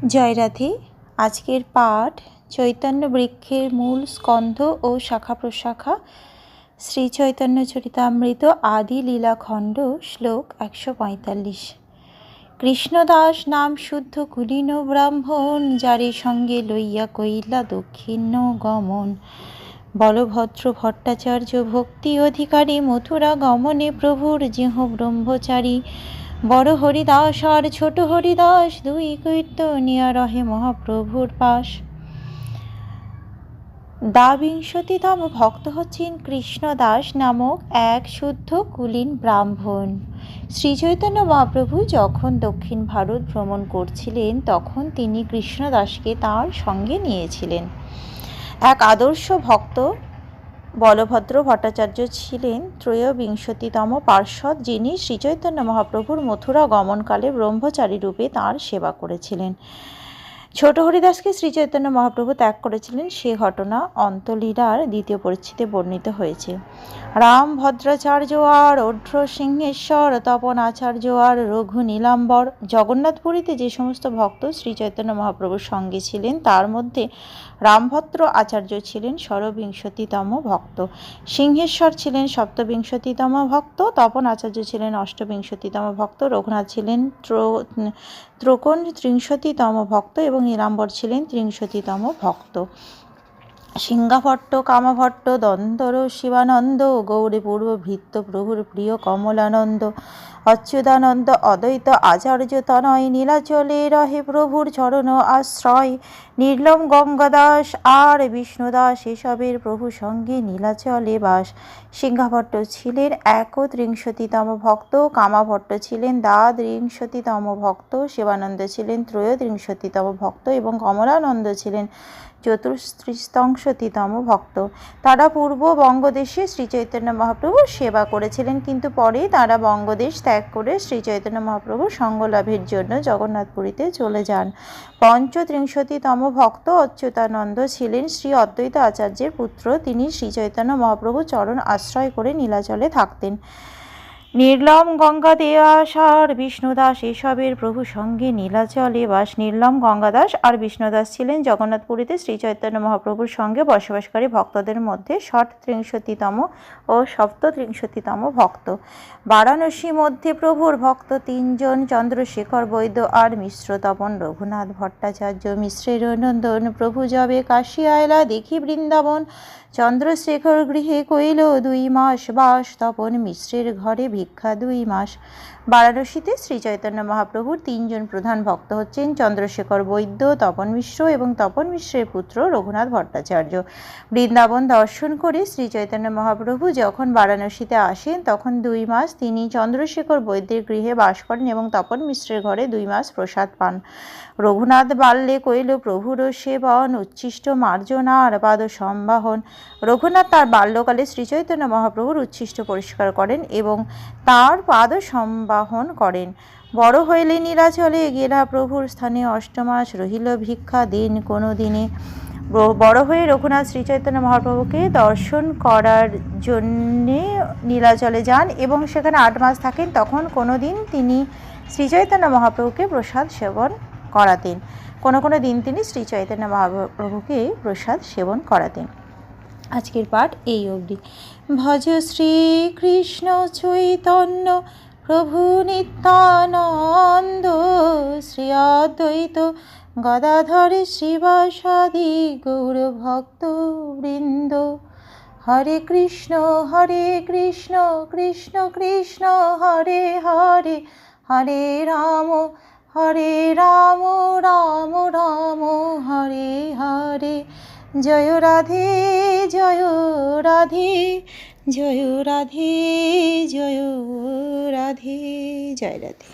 জয় রাধে। আজকের পাঠ চৈতন্য বৃক্ষের মূল স্কন্ধ ও শাখা প্রশাখা, শ্রী চৈতন্য চরিতামৃত আদি লীলাখণ্ড, শ্লোক 145। কৃষ্ণদাস নাম শুদ্ধ কুলীন ব্রাহ্মণ, যারে সঙ্গে লইয়া কইলা দক্ষিণ গমন। বলভদ্র ভট্টাচার্য ভক্তি অধিকারী, মথুরা গমনে প্রভুর যেহ ব্রহ্মচারী। বড় হরিদাস আর ছোট হরিদাস, দুই কীর্তনিয়া রহে মহাপ্রভুর পাশ। দ্বাবিংশতিতম ভক্ত হচ্ছেন কৃষ্ণদাস নামক এক শুদ্ধ কুলীন ব্রাহ্মণ। শ্রীচৈতন্য মহাপ্রভু যখন দক্ষিণ ভারত ভ্রমণ করছিলেন, তখন তিনি কৃষ্ণদাসকে তাঁর সঙ্গে নিয়েছিলেন। এক আদর্শ ভক্ত বলভদ্র ভট্টাচার্য ছিলেন ত্রয়োবিংশতিতম পার্ষদ, যিনি শ্রীচৈতন্য মহাপ্রভুর মথুরা গমনকালে ব্রহ্মচারী রূপে তাঁর সেবা করেছিলেন। ছোট হরিদাসকে শ্রীচৈতন্য মহাপ্রভু ত্যাগ করেছিলেন, সে ঘটনা অন্তলীলার দ্বিতীয় পরিচ্ছেদে বর্ণিত হয়েছে। রাম ভদ্রাচার্য আর অঢ্র সিংহেশ্বর, তপন আচার্য আর রঘু নীলাম্বর। জগন্নাথপুরীতে যে সমস্ত ভক্ত শ্রীচৈতন্য মহাপ্রভুর সঙ্গে ছিলেন, তার মধ্যে রামভদ্র আচার্য ছিলেন ষড়বিংশতিতম ভক্ত, সিংহেশ্বর ছিলেন সপ্তবিংশতিতম ভক্ত, তপন আচার্য ছিলেন অষ্টবিংশতিতম ভক্ত, রঘুনাথ ছিলেন ত্রিংশতিতম ভক্ত এবং নীলাম্বর ছিলেন ত্রিংশতিতম ভক্ত। সিংহাভট্ট, কামাভট্ট, দ্বন্দ্বর শিবানন্দ, গৌরী পূর্ব ভৃত্য প্রভুর প্রিয় কমলানন্দ, অচ্যুতানন্দ, অদ্বৈত আচার্য তনয়, নীলাচলে রহে প্রভুর চরণ আশ্রয়। নির্মল গঙ্গাদাস আর বিষ্ণুদাস, এসবের প্রভু সঙ্গে নীলাচলে বাস। সিংহাভট্ট ছিলেন একত্রিংশতিতম ভক্ত, কামাভট্ট ছিলেন দ্বাদৃংশতিতম ভক্ত, শিবানন্দ ছিলেন ত্রয়োত্রিংশতিতম ভক্ত এবং কমলানন্দ ছিলেন চতুস্ত্রিশতম ভক্ত। তারা পূর্ব বঙ্গদেশে শ্রীচৈতন্য মহাপ্রভুর সেবা করেছিলেন, কিন্তু পরে তারা বঙ্গদেশ ত্যাগ করে শ্রীচৈতন্য মহাপ্রভুর সঙ্গ লাভের জন্য জগন্নাথপুরীতে চলে যান। পঞ্চত্রিংশতিতম ভক্ত অচ্যুতানন্দ ছিলেন শ্রী অদ্বৈত আচার্যের পুত্র। তিনি শ্রীচৈতন্য মহাপ্রভুর চরণ আশ্রয় করে নীলাচলে থাকতেন। নির্মল গঙ্গাদাস আর বিষ্ণুদাস, এসবের প্রভু সঙ্গে নীলাচলে বাস। নির্মল গঙ্গাদাস আর বিষ্ণুদাস ছিলেন জগন্নাথপুরীতে শ্রীচৈতন্য মহাপ্রভুর সঙ্গে বসবাসকারী ভক্তদের মধ্যে ষটত্রিংশতিতম ও সপ্তত্রিংশতিতম ভক্ত। বারাণসী মধ্যে প্রভুর ভক্ত তিনজন, চন্দ্রশেখর বৈদ্য আর মিশ্র তপন। রঘুনাথ ভট্টাচার্য মিশ্রের নন্দন, প্রভু যবে কাশী আয়লা দেখি বৃন্দাবন। চন্দ্রশেখর গৃহে কইল 2 মাস বাস, তপন মিশ্রের ঘরে ভিক্ষা 2 মাস। বারাণসীতে শ্রীচৈতন্য মহাপ্রভুর তিনজন প্রধান ভক্ত হচ্ছেন চন্দ্রশেখর বৈদ্য, তপন মিশ্র এবং তপন মিশ্রের পুত্র রঘুনাথ ভট্টাচার্য। বৃন্দাবন দর্শন করে শ্রীচৈতন্য মহাপ্রভু যখন বারাণসীতে আসেন, তখন 2 মাস তিনি চন্দ্রশেখর বৈদ্যের গৃহে বাস করেন এবং তপন মিশ্রের ঘরে 2 মাস প্রসাদ পান। রঘুনাথ বাল্যে কইল প্রভুর সেবন, উচ্ছিষ্ট মার্জনার পাদ সম্বাহন। রঘুনাথ তার বাল্যকালে শ্রীচৈতন্য মহাপ্রভুর উচ্ছিষ্ট পরিষ্কার করেন এবং তার পাদ সম্বাহন করেন। বড় হইলে নীলাচলে গেলা প্রভুর স্থানে, 8 মাস রহিল ভিক্ষা দিন কোনো দিনে। বড় হয়ে রঘুনাথ শ্রীচৈতন্য মহাপ্রভুকে দর্শন করার জন্যে নীলাচলে যান এবং সেখানে 8 মাস থাকেন। তখন কোনো দিন তিনি শ্রীচৈতন্য মহাপ্রভুকে প্রসাদ সেবন করাতেন, কোনো দিন তিনি শ্রীচৈতন্য মহাপ্রভুকে প্রসাদ সেবন করাতেন। আজকের পাঠ এই অবধি। ভজ শ্রীকৃষ্ণ চৈতন্য প্রভু নিত্যানন্দ, শ্রী অদ্বৈত গদাধর শ্রীবাসাদি গৌর ভক্ত বৃন্দ। হরে কৃষ্ণ কৃষ্ণ কৃষ্ণ হরে হরে, হরে রাম রাম রাম হরে হরে। জয় রাধে জয় রাধে, জয় রাধে জয় রাধে। জয় রাধে।